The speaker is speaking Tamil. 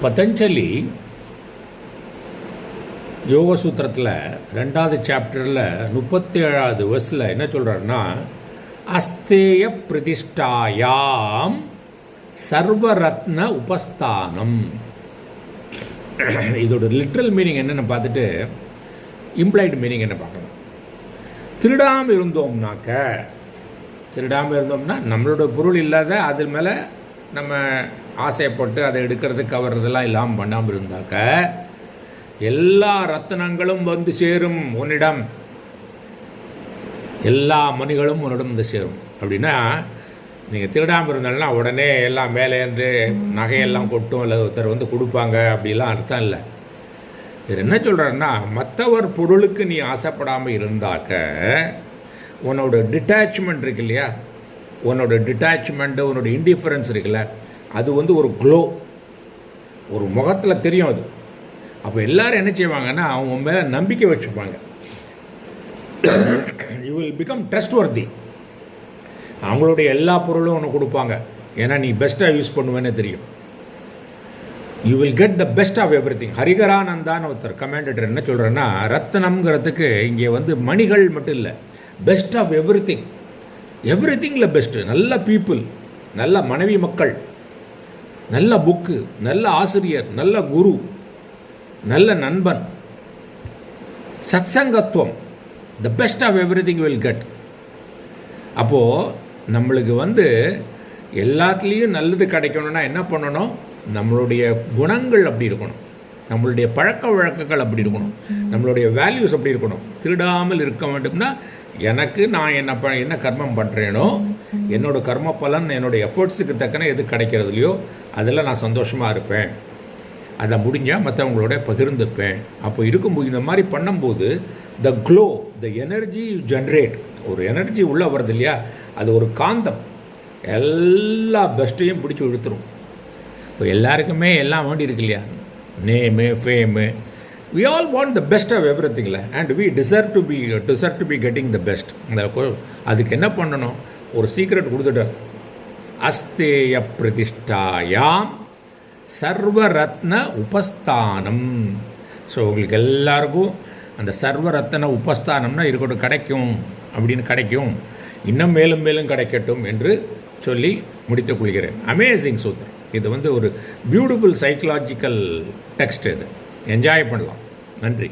பதஞ்சலி யோக சூத்திரத்தில் 2வது சாப்டரில் 37வது வர்ஸில் என்ன சொல்கிறாருன்னா, அஸ்தேய பிரதிஷ்டாயாம் சர்வரத்ன உபஸ்தானம். இதோட லிட்ரல் மீனிங் என்னென்னு பார்த்துட்டு இம்ப்ளைடு மீனிங் என்ன பார்க்கணும். திருடாமல் இருந்தோம்னா நம்மளோட பொருள் இல்லாத அது மேலே நம்ம ஆசைப்பட்டு அதை எடுக்கிறது கவர்றதெல்லாம் இல்லாமல் பண்ணாமல் இருந்தாக்க எல்லா ரத்னங்களும் வந்து சேரும் உன்னிடம், எல்லா மணிகளும் உன்னிடம் வந்து சேரும். அப்படின்னா நீங்கள் திருடாமல் இருந்தாலும்னா உடனே எல்லாம் மேலேருந்து நகையெல்லாம் கொட்டும் இல்லை ஒருத்தர் வந்து கொடுப்பாங்க அப்படிலாம் அர்த்தம் இல்லை. இது என்ன சொல்கிறாருன்னா, மற்றவர் பொருளுக்கு நீ ஆசைப்படாமல் இருந்தாக்க உன்னோட டிட்டாச்மெண்ட் இருக்கு இல்லையா, உன்னோட டிட்டாச்மெண்ட்டு உன்னோட இன்டிஃபரன்ஸ் இருக்குல்ல, அது வந்து ஒரு க்ளோ, ஒரு முகத்தில் தெரியும் அது. அப்போ எல்லோரும் என்ன செய்வாங்கன்னா அவங்க மேலே நம்பிக்கை வச்சுப்பாங்க. You will become trustworthy. அவங்களுடைய எல்லா பொருளும் ஒன்று கொடுப்பாங்க, ஏன்னா நீ பெஸ்ட்டாக யூஸ் பண்ணுவேன்னு தெரியும். You will get the best of everything. ஹரிகரானந்தான்னு ஒருத்தர் கமெண்டேட்டர் என்ன சொல்கிறேன்னா, ரத்னம்ங்கிறதுக்கு இங்கே வந்து மணிகள் மட்டும் இல்லை, பெஸ்ட் ஆஃப் எவ்ரி திங், எவ்ரி திங்கில் பெஸ்ட்டு. நல்ல பீப்புள், நல்ல மனைவி மக்கள், நல்ல புக்கு, நல்ல ஆசிரியர், நல்ல குரு, நல்ல நண்பன், சத்சங்கத்துவம், the best of everything will get. அப்போது நம்மளுக்கு வந்து எல்லாத்துலேயும் நல்லது கிடைக்கணும்னா என்ன பண்ணணும், நம்மளுடைய குணங்கள் அப்படி இருக்கணும், நம்மளுடைய பழக்க வழக்கங்கள் அப்படி இருக்கணும், நம்மளுடைய வேல்யூஸ் அப்படி இருக்கணும். திருடாமல் இருக்க வேண்டும்னா எனக்கு நான் என்ன கர்மம் பண்ணுறேனோ, என்னோடய கர்ம பலன் என்னோடய எஃபர்ட்ஸுக்கு தக்கன எது கிடைக்கிறதுலையோ அதில் நான் சந்தோஷமாக இருப்பேன், அதை முடிஞ்சால் மற்றவங்களோட பகிர்ந்துப்பேன். அப்போ இருக்கும்போது இந்த மாதிரி பண்ணும்போது the glow, the energy you generate, ஒரு எனர்ஜி உள்ளே வருது இல்லையா, அது ஒரு காந்தம், எல்லா பெஸ்ட்டையும் பிடிச்சி இழுத்துரும். இப்போ எல்லாருக்குமே எல்லாம் வேண்டி இருக்கு இல்லையா, name, ஃபேமு, we all want the best of everything, and we deserve to be getting the best. அதுக்கு என்ன பண்ணணும், ஒரு சீக்ரெட் கொடுத்துட்டார். அஸ்தேய பிரதிஷ்டாயாம் சர்வரத்ன உபஸ்தானம். ஸோ உங்களுக்கு எல்லாருக்கும் அந்த சர்வரத்ன உபஸ்தானம்னா இருக்கட்டும், கிடைக்கும் அப்படின்னு கிடைக்கும், இன்னும் மேலும் மேலும் கிடைக்கட்டும் என்று சொல்லி முடித்துக் கொள்கிறேன். அமேசிங் சூத்திரம். இது வந்து ஒரு பியூட்டிஃபுல் சைக்கலாஜிக்கல் டெக்ஸ்ட். இது என்ஜாய் பண்ணலாம். நன்றி.